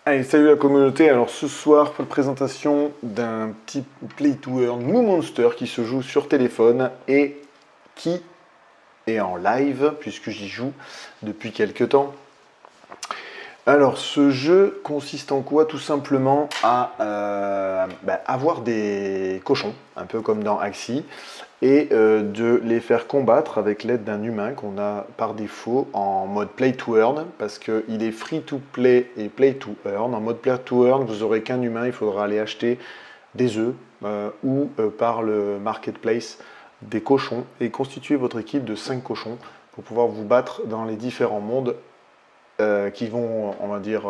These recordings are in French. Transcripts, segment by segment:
Allez, salut la communauté. Alors ce soir, présentation d'un petit Play to Earn Moo Monster qui se joue sur téléphone et qui est en live puisque j'y joue depuis quelques temps. Alors ce jeu consiste en quoi? Tout simplement à avoir des cochons, un peu comme dans Axie, et de les faire combattre avec l'aide d'un humain qu'on a par défaut en mode play to earn, parce qu'il est free to play et play to earn. En mode play to earn, vous n'aurez qu'un humain, il faudra aller acheter des œufs ou par le marketplace des cochons et constituer votre équipe de 5 cochons pour pouvoir vous battre dans les différents mondes qui vont, on va dire,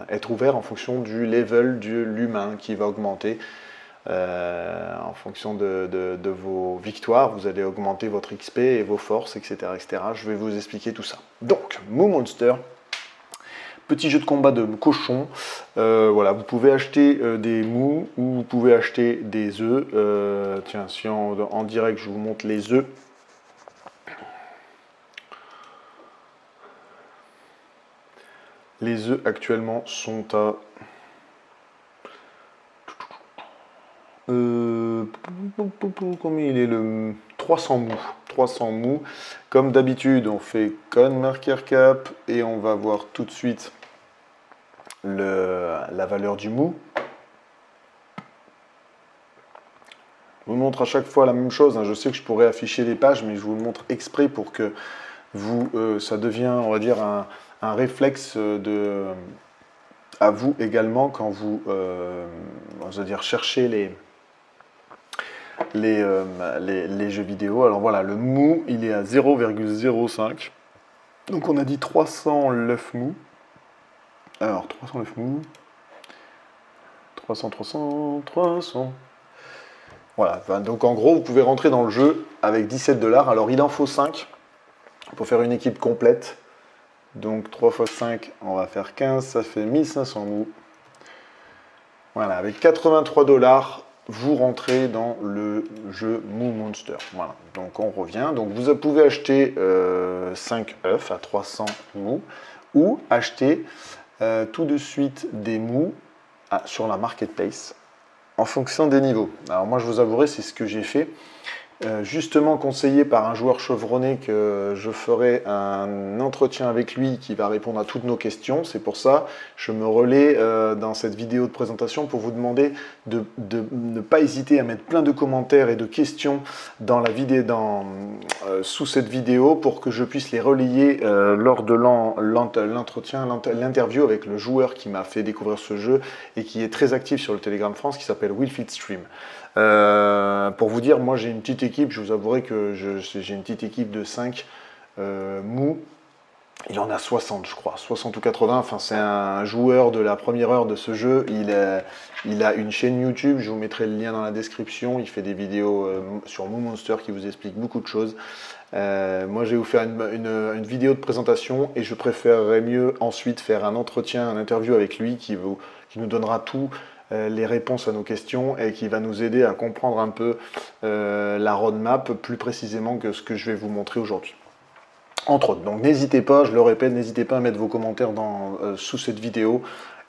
être ouverts en fonction du level de l'humain qui va augmenter. En fonction de vos victoires, vous allez augmenter votre XP et vos forces, etc., etc. Je vais vous expliquer tout ça. Donc, Moo Monster, petit jeu de combat de cochon. Voilà, vous pouvez acheter des mous ou vous pouvez acheter des œufs. Tiens, si en direct je vous montre les œufs. Les œufs actuellement sont à combien il est le 300 mous. 300 mous. Comme d'habitude, on fait marker cap et on va voir tout de suite la valeur du mou. Je vous montre à chaque fois la même chose. Je sais que je pourrais afficher les pages, mais je vous le montre exprès pour que ça devienne, on va dire, un réflexe à vous également quand vous, on va dire, cherchez les jeux vidéo. Alors voilà, le mou, il est à 0,05. Donc on a dit 300 l'œuf mou. Alors 300 l'œuf mou. 300, 300, 300. Voilà, donc en gros, vous pouvez rentrer dans le jeu avec 17 $. Alors il en faut 5 pour faire une équipe complète. Donc 3 x 5, on va faire 15, ça fait 1500 mous. Voilà, avec 83 $, vous rentrez dans le jeu Moo Monster. Voilà, donc on revient. Donc vous pouvez acheter 5 œufs à 300 mous ou acheter tout de suite des mous sur la marketplace en fonction des niveaux. Alors moi je vous avouerai, c'est ce que j'ai fait. Justement conseillé par un joueur chevronné que je ferai un entretien avec lui qui va répondre à toutes nos questions. C'est pour ça je me relais dans cette vidéo de présentation pour vous demander de ne pas hésiter à mettre plein de commentaires et de questions dans la vidéo, sous cette vidéo pour que je puisse les relayer lors de l'entretien, l'interview avec le joueur qui m'a fait découvrir ce jeu et qui est très actif sur le Telegram France, qui s'appelle Wilfit Stream. Pour vous dire, moi j'ai une petite équipe, je vous avouerai que j'ai une petite équipe de 5 mous. Il en a 60, je crois, 60 ou 80. Enfin, c'est un joueur de la première heure de ce jeu. Il a une chaîne YouTube, je vous mettrai le lien dans la description. Il fait des vidéos sur Moo Monster qui vous explique beaucoup de choses. Moi, je vais vous faire une vidéo de présentation et je préférerais mieux ensuite faire un entretien, un interview avec lui qui nous donnera tout. Les réponses à nos questions et qui va nous aider à comprendre un peu la roadmap plus précisément que ce que je vais vous montrer aujourd'hui. Entre autres, donc n'hésitez pas, je le répète, n'hésitez pas à mettre vos commentaires sous cette vidéo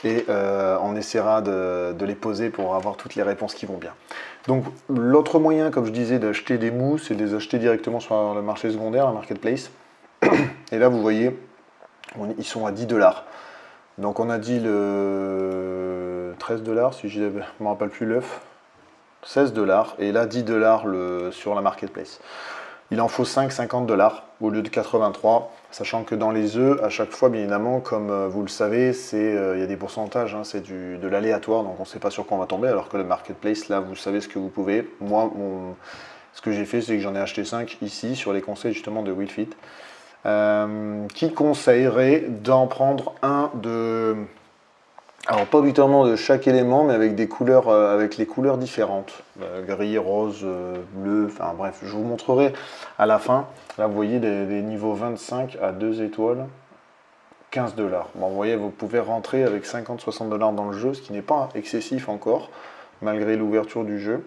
et on essaiera de les poser pour avoir toutes les réponses qui vont bien. Donc l'autre moyen, comme je disais, d'acheter des mous, c'est de les acheter directement sur le marché secondaire, la marketplace. Et là, vous voyez, ils sont à 10 $. Donc on a dit le 13 $, si je ne me rappelle plus l'œuf, 16 $, et là 10 $ sur la marketplace. Il en faut 5, 50 $ au lieu de 83, sachant que dans les œufs, à chaque fois, bien évidemment, comme vous le savez, il y a des pourcentages, c'est de l'aléatoire, donc on ne sait pas sur quoi on va tomber, alors que le marketplace, là, vous savez ce que vous pouvez. Moi, ce que j'ai fait, c'est que j'en ai acheté 5 ici, sur les conseils justement de Wilfit. Qui conseillerait d'en prendre un alors pas obligatoirement de chaque élément, mais avec des couleurs, avec les couleurs différentes, gris, rose, bleu, enfin bref, je vous montrerai à la fin. Là vous voyez des niveaux 25 à 2 étoiles, 15 $. Bon, vous voyez, vous pouvez rentrer avec 50-60 $ dans le jeu, ce qui n'est pas excessif encore, malgré l'ouverture du jeu,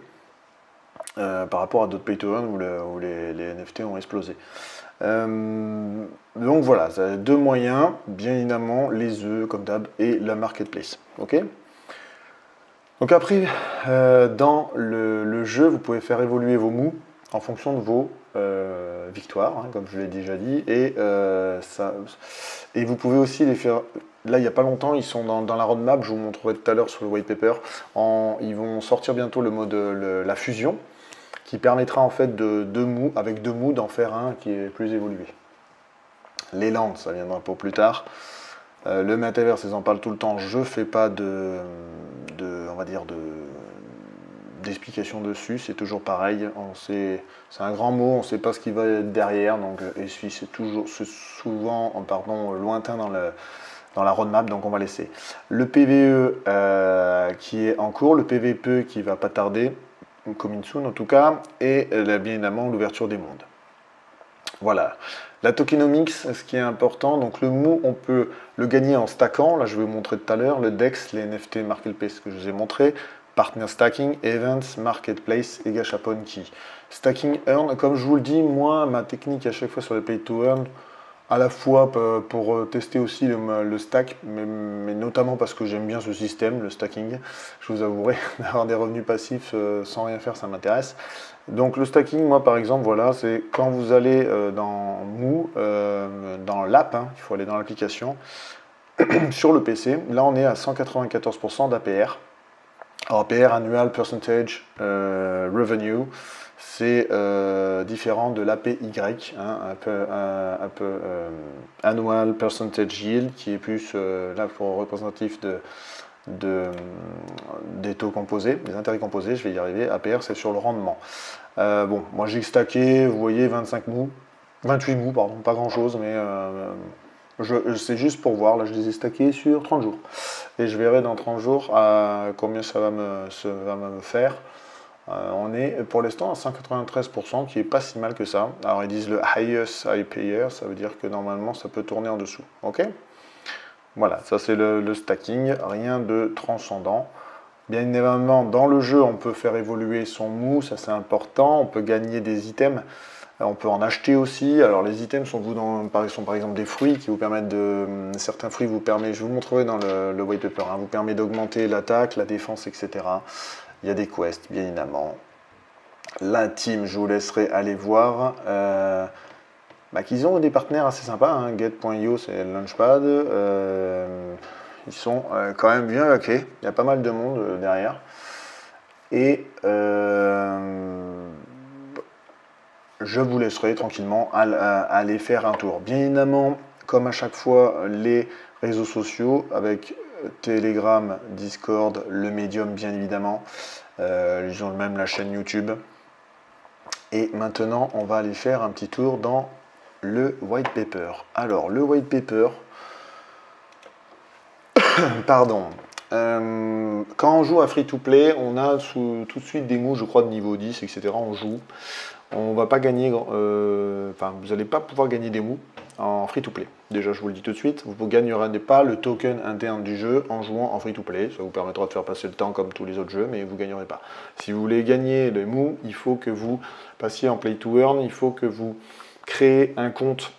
par rapport à d'autres pay to earn où les NFT ont explosé. Donc voilà, ça a deux moyens, bien évidemment, les œufs comme d'hab et la marketplace. Ok. Donc après, dans le jeu, vous pouvez faire évoluer vos moves en fonction de vos victoires, hein, comme je l'ai déjà dit, et vous pouvez aussi les faire. Là, il n'y a pas longtemps, ils sont dans la roadmap, je vous montrerai tout à l'heure sur le white paper. Ils vont sortir bientôt le mode la fusion, qui permettra en fait avec deux moves d'en faire un qui est plus évolué. Les landes, ça viendra pour plus tard. Le Metaverse, ils en parlent tout le temps. Je fais pas on va dire d'explication dessus. C'est toujours pareil. C'est un grand mot. On ne sait pas ce qui va être derrière. Donc, c'est souvent, lointain dans la roadmap. Donc, on va laisser. Le PVE qui est en cours, le PVP qui va pas tarder, coming soon en tout cas, et bien évidemment l'ouverture des mondes. Voilà. La tokenomics, ce qui est important, donc le mot, on peut le gagner en stackant, là je vais vous montrer tout à l'heure, le DEX, les NFT Marketplace que je vous ai montré, Partner Stacking, Events, Marketplace et Gachapon Key. Stacking Earn, comme je vous le dis, moi, ma technique à chaque fois sur les Play to Earn, à la fois pour tester aussi le stack, mais notamment parce que j'aime bien ce système, le stacking, je vous avouerai, d'avoir des revenus passifs sans rien faire, ça m'intéresse. Donc le stacking, moi par exemple, voilà, c'est quand vous allez dans Mou, dans l'app, hein, il faut aller dans l'application, sur le PC, là on est à 194% d'APR. Alors APR, Annual Percentage Revenue, c'est différent de l'APY, hein, Annual Percentage Yield, qui est plus là pour représentatif des taux composés, des intérêts composés, je vais y arriver. APR, c'est sur le rendement. Bon, moi j'ai stacké, vous voyez, 28 mous, pardon, pas grand chose, mais c'est juste pour voir. Là, je les ai stackés sur 30 jours. Et je verrai dans 30 jours combien ça va me faire. On est pour l'instant à 193%, qui est pas si mal que ça. Alors ils disent le highest IPR, ça veut dire que normalement ça peut tourner en dessous. Ok. Voilà, ça c'est le stacking, rien de transcendant. Bien évidemment, dans le jeu, on peut faire évoluer son mou, ça c'est important. On peut gagner des items, on peut en acheter aussi. Alors les items sont par exemple des fruits qui vous permettent certains fruits vous permettent, je vous montrerai dans le white paper, hein, vous permet d'augmenter l'attaque, la défense, etc. Il y a des quests, bien évidemment. La team, je vous laisserai aller voir. Qu'ils ont des partenaires assez sympas, hein. Get.io c'est le Launchpad, ils sont quand même bien hackés, il y a pas mal de monde derrière, et je vous laisserai tranquillement aller faire un tour. Bien évidemment, comme à chaque fois, les réseaux sociaux avec Telegram, Discord, le Medium bien évidemment, ils ont même la chaîne YouTube, et maintenant on va aller faire un petit tour dans le white paper. Alors, le white paper, pardon, quand on joue à free-to-play, on a tout de suite des moves, je crois, de niveau 10, etc. On joue. On va pas gagner, vous n'allez pas pouvoir gagner des moves en free-to-play. Déjà, je vous le dis tout de suite, vous ne gagnerez pas le token interne du jeu en jouant en free-to-play. Ça vous permettra de faire passer le temps comme tous les autres jeux, mais vous ne gagnerez pas. Si vous voulez gagner des moves, il faut que vous passiez en play-to-earn, il faut que vous créez un compte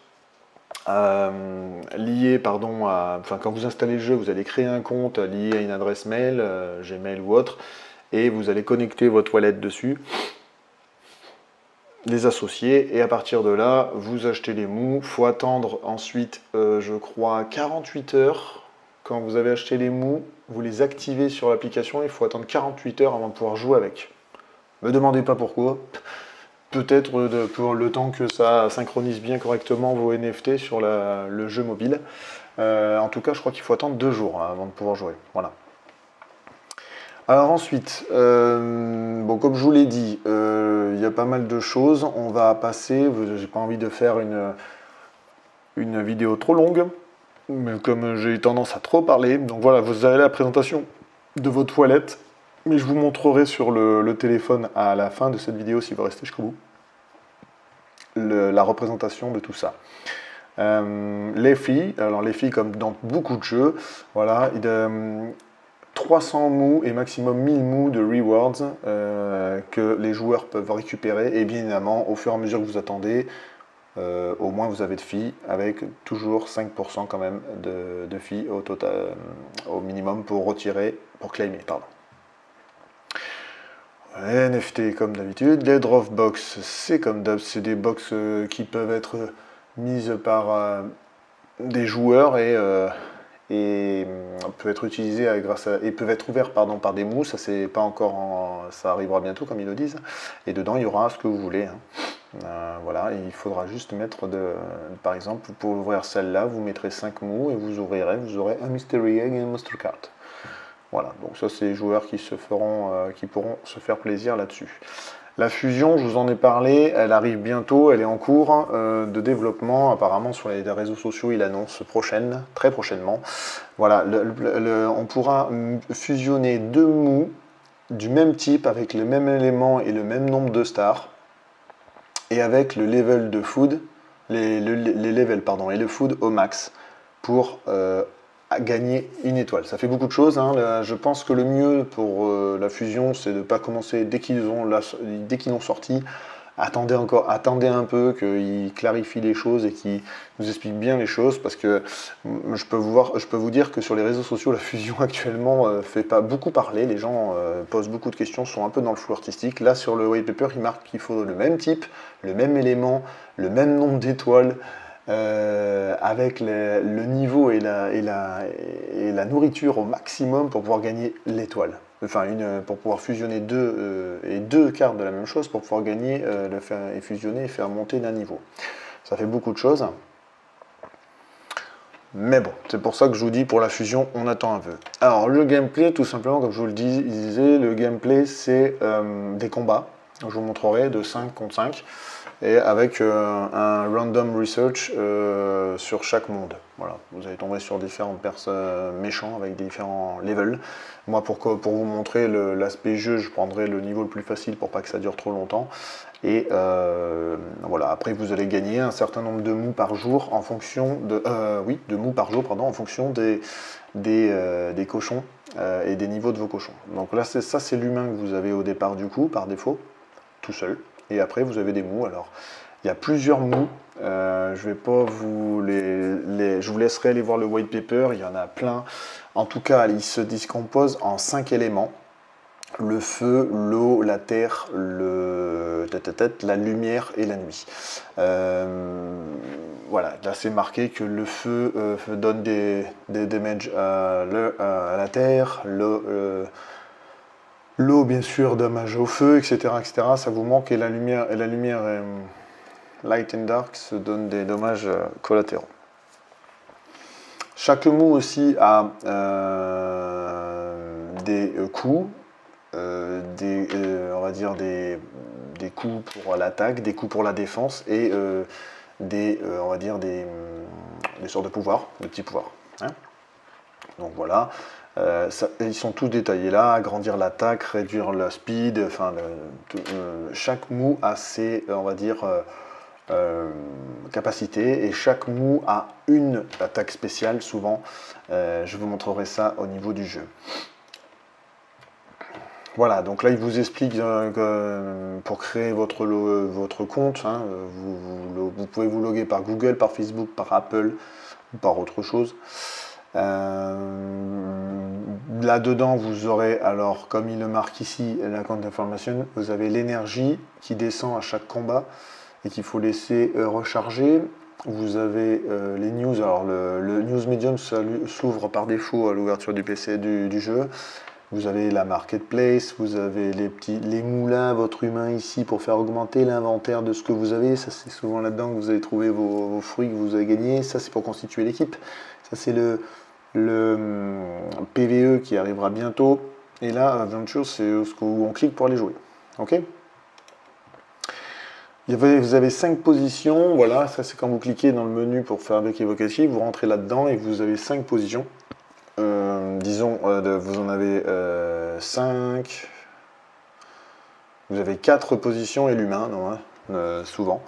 lié, quand vous installez le jeu, vous allez créer un compte lié à une adresse mail, Gmail ou autre, et vous allez connecter votre wallet dessus, les associer, et à partir de là, vous achetez les mous. Il faut attendre ensuite, je crois, 48 heures. Quand vous avez acheté les mous, vous les activez sur l'application, il faut attendre 48 heures avant de pouvoir jouer avec. Ne me demandez pas pourquoi. Peut-être pour le temps que ça synchronise bien correctement vos NFT sur le jeu mobile. En tout cas, je crois qu'il faut attendre 2 jours avant de pouvoir jouer. Voilà. Alors ensuite, comme je vous l'ai dit, il y a pas mal de choses. On va passer, j'ai pas envie de faire une vidéo trop longue, mais comme j'ai tendance à trop parler, donc voilà, vous avez la présentation de votre toilette. Mais je vous montrerai sur le téléphone à la fin de cette vidéo, si vous restez jusqu'au bout, la représentation de tout ça. Les filles, alors les filles comme dans beaucoup de jeux, voilà, 300 mous et maximum 1000 mous de rewards que les joueurs peuvent récupérer, et bien évidemment, au fur et à mesure que vous attendez, au moins vous avez de filles, avec toujours 5% quand même de filles au total, au minimum pour retirer, pour claimer, pardon. Les NFT comme d'habitude, les Dropbox c'est comme d'hab, c'est des box qui peuvent être mises par des joueurs et peuvent être utilisés et peuvent être ouverts par des mousses. Ça c'est pas encore ça arrivera bientôt comme ils le disent. Et dedans il y aura ce que vous voulez. Hein. Voilà, et il faudra juste mettre par exemple pour ouvrir celle-là, vous mettrez 5 mous et vous aurez un Mystery Egg et un Monster Card. Voilà, donc ça c'est les joueurs qui pourront se faire plaisir là-dessus. La fusion, je vous en ai parlé, elle arrive bientôt, elle est en cours de développement. Apparemment sur les réseaux sociaux, il annonce très prochainement. Voilà, on pourra fusionner deux mous du même type avec le même élément et le même nombre de stars et avec le level de food, les levels pardon, et le food au max pour gagner une étoile. Ça fait beaucoup de choses. Hein. Je pense que le mieux pour la fusion, c'est de ne pas commencer dès qu'ils l'ont sorti. Attendez un peu qu'ils clarifient les choses et qu'ils nous expliquent bien les choses parce que je peux vous dire que sur les réseaux sociaux, la fusion actuellement fait pas beaucoup parler. Les gens posent beaucoup de questions, sont un peu dans le flou artistique. Là, sur le white paper, il marque qu'il faut le même type, le même élément, le même nombre d'étoiles. Avec le niveau et la nourriture au maximum pour pouvoir gagner l'étoile. Enfin, pour pouvoir fusionner deux cartes de la même chose pour pouvoir gagner, et fusionner et faire monter d'un niveau. Ça fait beaucoup de choses. Mais bon, c'est pour ça que je vous dis pour la fusion, on attend un peu. Alors, le gameplay, tout simplement, comme je vous le disais, le gameplay, c'est des combats. Je vous montrerai de 5 contre 5 et avec un random research sur chaque monde. Voilà, vous allez tomber sur différents méchants avec différents levels. Moi, pour vous montrer l'aspect jeu, je prendrai le niveau le plus facile pour pas que ça dure trop longtemps. Et voilà, après vous allez gagner un certain nombre de mous par jour en fonction de mous par jour, pardon, en fonction des cochons et des niveaux de vos cochons. Donc là, ça c'est l'humain que vous avez au départ du coup, par défaut, tout seul. Et après vous avez des mous. Alors il y a plusieurs mous. Je vais pas je vous laisserai aller voir le white paper. Il y en a plein. En tout cas, ils se discomposent en 5 éléments. Le feu, l'eau, la terre, la lumière et la nuit. Voilà, là c'est marqué que le feu donne des damages à la terre, l'eau bien sûr dommage au feu, etc., etc. Ça vous manque et la lumière light and dark se donne des dommages collatéraux. Chaque mot aussi a des coups. On va dire des coups pour l'attaque, des coups pour la défense et on va dire des sortes de pouvoirs, de petits pouvoirs. Hein. Donc voilà, ils sont tous détaillés là, agrandir l'attaque, réduire le speed, enfin chaque move a ses, on va dire, capacités et chaque move a une attaque spéciale souvent. Je vous montrerai ça au niveau du jeu. Voilà, donc là il vous explique que pour créer votre compte, hein, vous pouvez vous loguer par Google, par Facebook, par Apple ou par autre chose. Là-dedans, vous aurez, alors comme il le marque ici, la compte d'information, vous avez l'énergie qui descend à chaque combat et qu'il faut laisser recharger. Vous avez les news, alors le news medium s'ouvre par défaut à l'ouverture du PC du jeu. Vous avez la marketplace, vous avez les moulins, votre humain ici pour faire augmenter l'inventaire de ce que vous avez. Ça c'est souvent là-dedans que vous allez trouver vos fruits que vous avez gagnés. Ça c'est pour constituer l'équipe. Ça c'est le PVE qui arrivera bientôt. Et là, Adventure, c'est ce où on clique pour aller jouer. Ok ? Vous avez 5 positions. Voilà, ça c'est quand vous cliquez dans le menu pour faire avec évocatif. Vous rentrez là-dedans et vous avez 5 positions. Disons, vous en avez 5. Vous avez 4 positions et l'humain, souvent.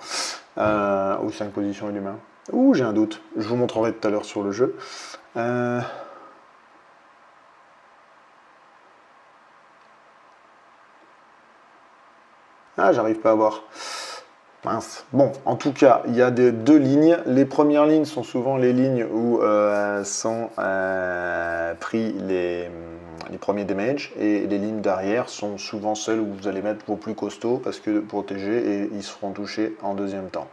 Ou 5 positions et l'humain. Ouh, j'ai un doute. Je vous montrerai tout à l'heure sur le jeu. Ah, j'arrive pas à voir. Mince. Bon, en tout cas, il y a deux lignes. Les premières lignes sont souvent les lignes où sont pris les premiers damages, et les lignes derrière sont souvent celles où vous allez mettre vos plus costauds parce que protégés, et ils seront touchés en deuxième temps.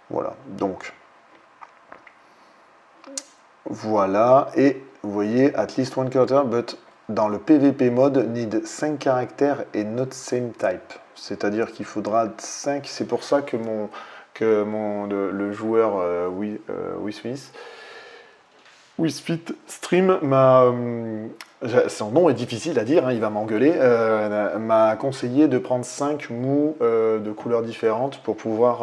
Voilà, donc voilà, et vous voyez, at least one character, but dans le PVP mode, need 5 caractères et not same type. C'est-à-dire qu'il faudra 5, c'est pour ça que le joueur Wisfit Stream son nom est difficile à dire, hein, il va m'engueuler, m'a conseillé de prendre 5 mots de couleurs différentes pour pouvoir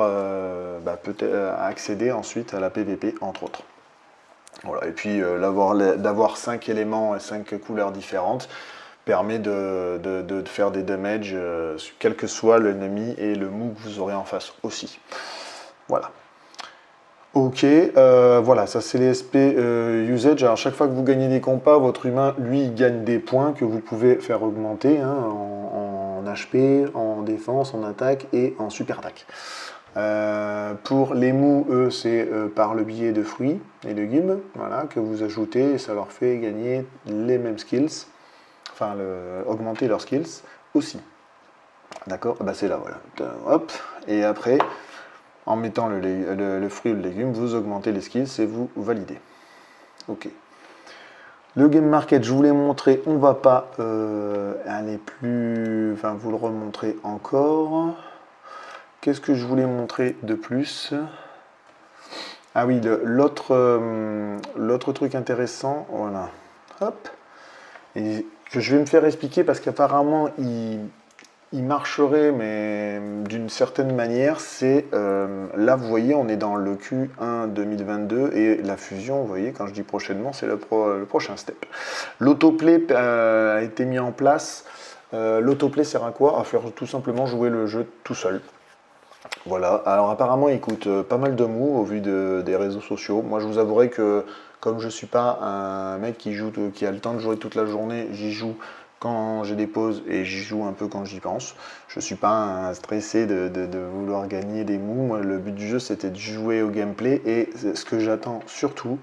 peut-être accéder ensuite à la PVP, entre autres. Voilà, et puis d'avoir 5 éléments et 5 couleurs différentes permet de faire des damages quel que soit l'ennemi et le move que vous aurez en face aussi. Voilà. Ok, voilà, ça c'est les SP usage. Alors chaque fois que vous gagnez des combats, votre humain, lui, il gagne des points que vous pouvez faire augmenter hein, en HP, en défense, en attaque et en super attaque. Pour les mous, eux, c'est par le biais de fruits et légumes, voilà, que vous ajoutez, et ça leur fait gagner les mêmes skills, enfin augmenter leurs skills aussi. D'accord, bah, c'est là, voilà. Hop, et après, en mettant le fruit ou le légume, vous augmentez les skills et vous validez. Ok. Le Game Market, je vous l'ai montré, on va pas aller plus, enfin vous le remontrer encore. Qu'est-ce que je voulais montrer de plus? Ah oui, l'autre truc intéressant, voilà, hop, et que je vais me faire expliquer parce qu'apparemment il marcherait, mais d'une certaine manière, c'est, là vous voyez, on est dans le Q1 2022, et la fusion, vous voyez, quand je dis prochainement, c'est le prochain step. L'autoplay a été mis en place. L'autoplay sert à quoi? À faire tout simplement jouer le jeu tout seul. Voilà, alors apparemment il coûte pas mal de mous au vu des réseaux sociaux. Moi je vous avouerai que comme je ne suis pas un mec qui a le temps de jouer toute la journée, j'y joue quand j'ai des pauses et j'y joue un peu quand j'y pense. Je ne suis pas stressé de vouloir gagner des mous. Moi, le but du jeu c'était de jouer au gameplay, et ce que j'attends surtout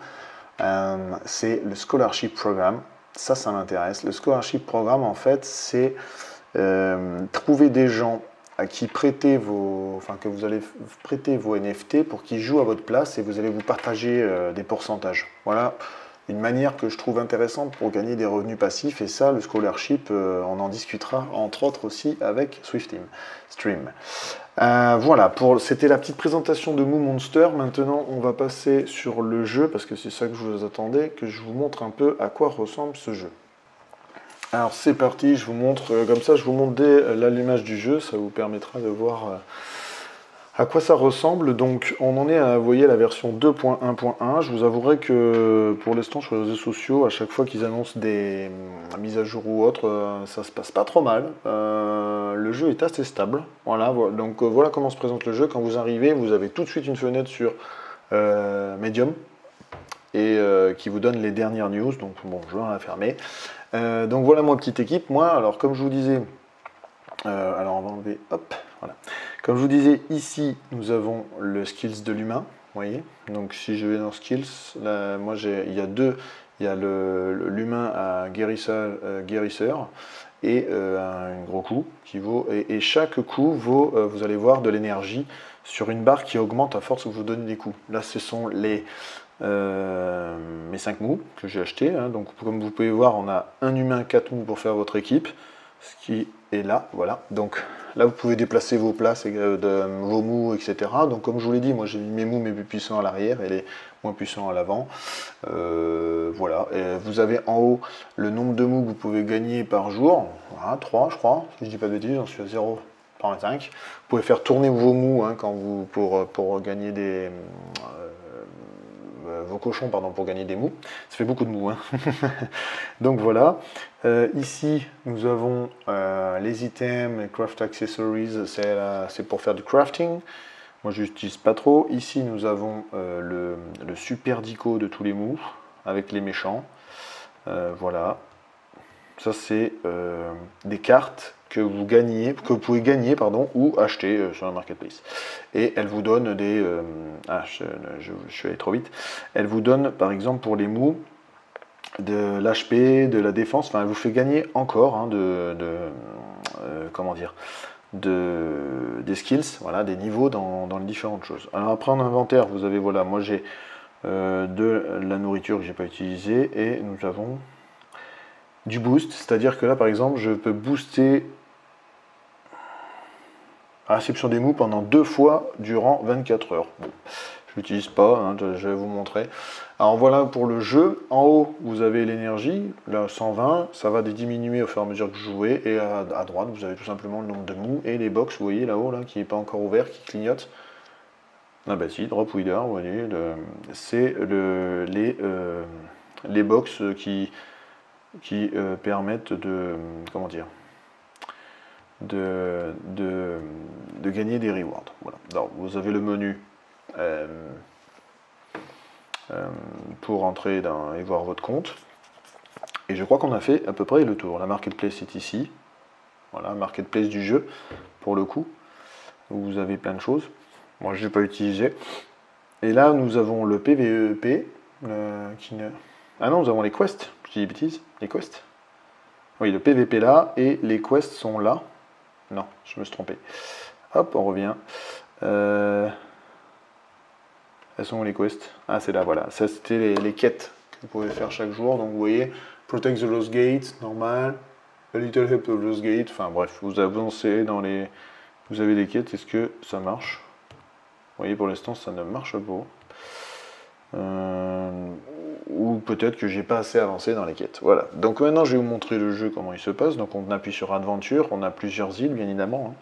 c'est le Scholarship Programme. Ça m'intéresse. Le Scholarship Programme en fait c'est trouver des gens à qui que vous allez prêter vos NFT pour qu'ils jouent à votre place, et vous allez vous partager des pourcentages. Voilà une manière que je trouve intéressante pour gagner des revenus passifs, et ça, le scholarship, on en discutera entre autres aussi avec Swift Stream. Voilà, c'était la petite présentation de Moo Monster. Maintenant, on va passer sur le jeu, parce que c'est ça que je vous attendais, que je vous montre un peu à quoi ressemble ce jeu. Alors c'est parti, je vous montre, comme ça je vous montre dès l'allumage du jeu, ça vous permettra de voir à quoi ça ressemble. Donc on en est à, vous voyez, la version 2.1.1. Je vous avouerai que pour l'instant sur les réseaux sociaux, à chaque fois qu'ils annoncent des mises à jour ou autre, ça se passe pas trop mal. Le jeu est assez stable. Voilà, donc voilà comment se présente le jeu. Quand vous arrivez, vous avez tout de suite une fenêtre sur Medium, et qui vous donne les dernières news. Donc bon, je vais la fermer. Donc voilà ma petite équipe. Moi, alors comme je vous disais, alors on va enlever, hop, voilà. Comme je vous disais, ici nous avons le skills de l'humain, vous voyez. Donc si je vais dans skills, là, moi il y a deux, il y a l'humain à guérisseur et un gros coup qui vaut, et chaque coup vaut, vous allez voir, de l'énergie sur une barre qui augmente à force que vous donnez des coups. Là ce sont mes 5 moves que j'ai acheté, hein. Donc comme vous pouvez voir, on a un humain, 4 moves pour faire votre équipe, ce qui est là, voilà. Donc là vous pouvez déplacer vos places, vos moves, etc. Donc comme je vous l'ai dit, moi j'ai mis mes moves mes plus puissants à l'arrière et les moins puissants à l'avant. Voilà, et vous avez en haut le nombre de moves que vous pouvez gagner par jour, voilà, 3 je crois, si je dis pas de bêtises, j'en suis à 0 par 25. Vous pouvez faire tourner vos moves hein, pour gagner vos cochons, pardon, pour gagner des moves. Ça fait beaucoup de moves. Hein. Donc voilà. Ici, nous avons les items, les craft accessories, c'est pour faire du crafting. Moi, je n'utilise pas trop. Ici, nous avons le super dico de tous les moves avec les méchants. Voilà. Ça, c'est des cartes que vous pouvez gagner ou acheter sur la marketplace. Et elle vous donne des... je suis allé trop vite. Elle vous donne, par exemple, pour les mous, de l'HP, de la défense. Enfin, elle vous fait gagner encore hein, comment dire, des skills, voilà, des niveaux dans les différentes choses. Alors après en inventaire, vous avez, voilà, moi j'ai de la nourriture que j'ai pas utilisée et nous avons du boost, c'est-à-dire que là par exemple je peux booster la réception des mous pendant 2 fois durant 24 heures. Bon, je l'utilise pas, hein, je vais vous montrer. Alors voilà pour le jeu. En haut, vous avez l'énergie, là 120, ça va diminuer au fur et à mesure que vous jouez. Et à droite, vous avez tout simplement le nombre de mous et les box, vous voyez là-haut, là, qui n'est pas encore ouvert, qui clignote. Ah bah si, Drop Wither, vous voyez, c'est les box qui permettent de, comment dire, de gagner des rewards. Voilà. Alors, vous avez le menu pour entrer et voir votre compte. Et je crois qu'on a fait à peu près le tour. La marketplace est ici. Voilà, marketplace du jeu, pour le coup. Où vous avez plein de choses. Moi, je n'ai pas utilisé. Et là, nous avons le PvEP. Ah non, nous avons les quests. Je dis des bêtises. Les quests. Oui, le PvP là. Et les quests sont là. Non, je me suis trompé. Hop, on revient. Elles sont où les quests? Ah, c'est là, voilà. Ça, c'était les quêtes que vous pouvez faire chaque jour. Donc, vous voyez, Protect the Lost Gate, normal. A Little Help of Lost Gate. Enfin, bref, vous avancez dans les... Vous avez des quêtes. Est-ce que ça marche? Vous voyez, pour l'instant, ça ne marche pas. Ou peut-être que j'ai pas assez avancé dans les quêtes. Voilà. Donc maintenant, je vais vous montrer le jeu, comment il se passe. Donc on appuie sur Adventure. On a plusieurs îles, bien évidemment. Hein.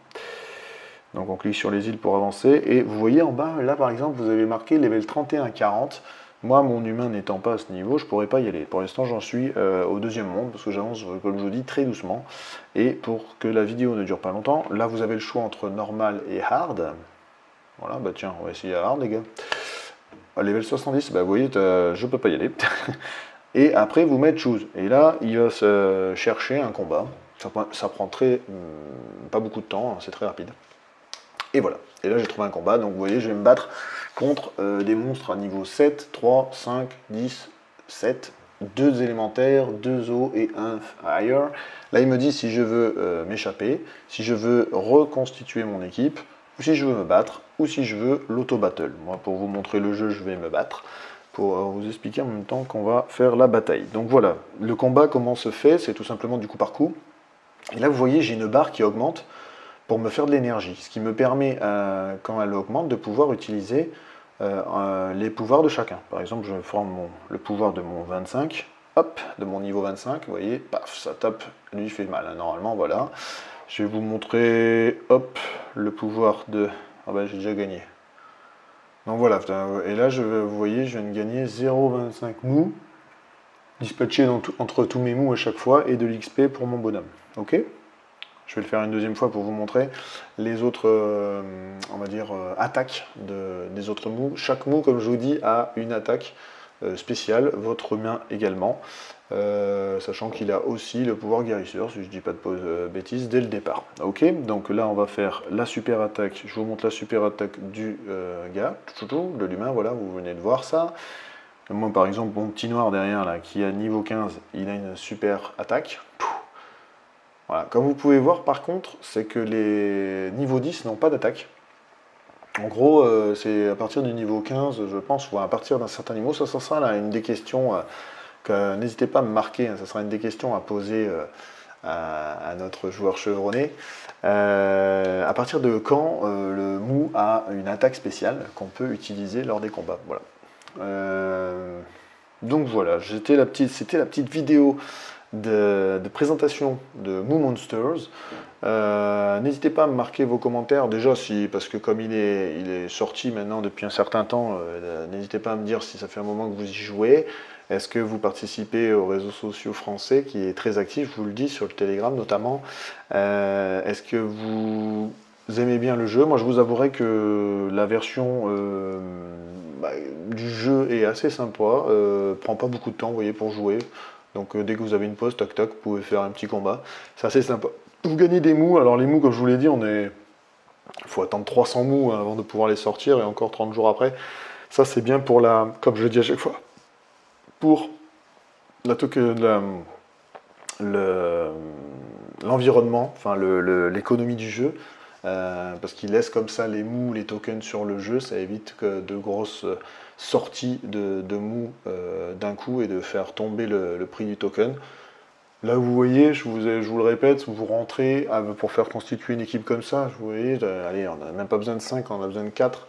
Donc on clique sur les îles pour avancer. Et vous voyez en bas, là par exemple, vous avez marqué level 31-40. Moi, mon humain n'étant pas à ce niveau, je pourrais pas y aller. Pour l'instant, j'en suis au deuxième monde, parce que j'avance, comme je vous dis, très doucement. Et pour que la vidéo ne dure pas longtemps, là vous avez le choix entre normal et hard. Voilà, bah tiens, on va essayer hard, les gars. Level 70, bah vous voyez, je peux pas y aller. Et après, vous mettez choose. Et là, il va se chercher un combat. Ça prend pas beaucoup de temps, hein, c'est très rapide. Et voilà. Et là, j'ai trouvé un combat. Donc, vous voyez, je vais me battre contre des monstres à niveau 7, 3, 5, 10, 7, 2 élémentaires, 2 eaux et 1 fire. Là, il me dit si je veux m'échapper, si je veux reconstituer mon équipe, ou si je veux me battre, ou si je veux l'auto-battle. Moi, pour vous montrer le jeu, je vais me battre, pour vous expliquer en même temps qu'on va faire la bataille. Donc voilà, le combat, comment se fait? C'est tout simplement du coup par coup. Et là, vous voyez, j'ai une barre qui augmente pour me faire de l'énergie, ce qui me permet, quand elle augmente, de pouvoir utiliser les pouvoirs de chacun. Par exemple, je forme le pouvoir de mon 25, hop, de mon niveau 25, vous voyez, paf, ça tape, lui il fait mal, hein, normalement, voilà. Je vais vous montrer, hop, le pouvoir de... Ah bah j'ai déjà gagné. Donc voilà, et là, vous voyez, je viens de gagner 0,25 mou, dispatché entre tous mes mous à chaque fois, et de l'XP pour mon bonhomme. Ok? Je vais le faire une deuxième fois pour vous montrer les autres, on va dire, attaques des autres mous. Chaque mou, comme je vous dis, a une attaque spéciale, votre humain également, sachant qu'il a aussi le pouvoir guérisseur, si je ne dis pas de bêtises, dès le départ. Ok, donc là on va faire la super attaque, je vous montre la super attaque du gars, de l'humain, voilà, vous venez de voir ça. Moi par exemple, mon petit noir derrière, là, qui a niveau 15, il a une super attaque. Voilà. Comme vous pouvez voir par contre, c'est que les niveaux 10 n'ont pas d'attaque. En gros, c'est à partir du niveau 15, je pense, ou à partir d'un certain niveau, ça sera là une des questions que n'hésitez pas à me marquer, hein, ça sera une des questions à poser à notre joueur chevronné. À partir de quand le mou a une attaque spéciale qu'on peut utiliser lors des combats. Voilà. Donc voilà, c'était la petite vidéo de présentation de Moo Monsters. N'hésitez pas à me marquer vos commentaires, déjà parce que comme il est sorti maintenant depuis un certain temps, n'hésitez pas à me dire si ça fait un moment que vous y jouez. Est-ce que vous participez aux réseaux sociaux français qui est très actif, je vous le dis, sur le Telegram notamment. Est-ce que vous aimez bien le jeu? Moi je vous avouerai que la version du jeu est assez sympa, prend pas beaucoup de temps, vous voyez, pour jouer. Donc dès que vous avez une pause, tac tac, vous pouvez faire un petit combat. C'est assez sympa. Vous gagnez des mous. Alors les mous, comme je vous l'ai dit, il faut attendre 300 mous avant de pouvoir les sortir et encore 30 jours après. Ça c'est bien pour comme je le dis à chaque fois, pour l'environnement, enfin l'économie du jeu. Parce qu'il laisse comme ça les mous, les tokens sur le jeu, ça évite que de grosses sorties de mous d'un coup et de faire tomber le prix du token. Là vous voyez, je vous le répète, vous rentrez pour faire constituer une équipe comme ça, vous voyez, allez, on n'a même pas besoin de 5, on a besoin de 4.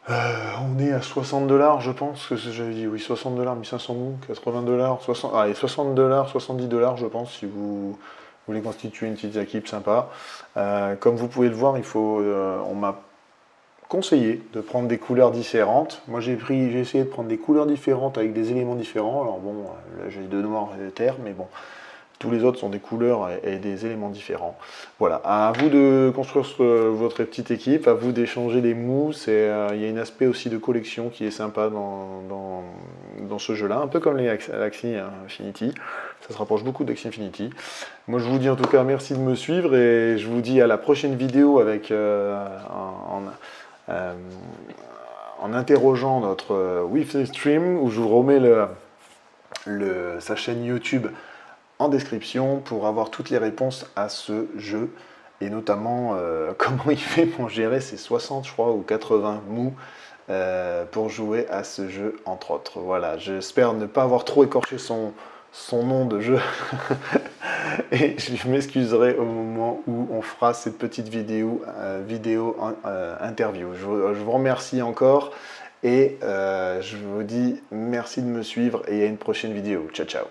On est à 60 $, je pense, que j'avais dit, oui, 60 $, 1500 mous, 80 $, 60, allez, 60 $, 70 $, je pense, si vous voulez constituer une petite équipe sympa. Comme vous pouvez le voir, on m'a conseillé de prendre des couleurs différentes. Moi, j'ai essayé de prendre des couleurs différentes avec des éléments différents. Alors bon, là, j'ai deux noirs et deux terres, mais bon, tous les autres sont des couleurs et des éléments différents. Voilà, à vous de construire votre petite équipe, à vous d'échanger les mous. Il y a un aspect aussi de collection qui est sympa dans ce jeu-là, un peu comme les Axie Infinity. Ça se rapproche beaucoup d'Axie Infinity. Moi, je vous dis en tout cas merci de me suivre et je vous dis à la prochaine vidéo avec en interrogeant notre Wi-Fi Stream où je vous remets sa chaîne YouTube en description pour avoir toutes les réponses à ce jeu et notamment comment il fait pour gérer ses 60 je crois ou 80 mous pour jouer à ce jeu entre autres. Voilà, j'espère ne pas avoir trop écorché son nom de jeu et je m'excuserai au moment où on fera cette petite vidéo interview. Je vous remercie encore et je vous dis merci de me suivre et à une prochaine vidéo. Ciao ciao.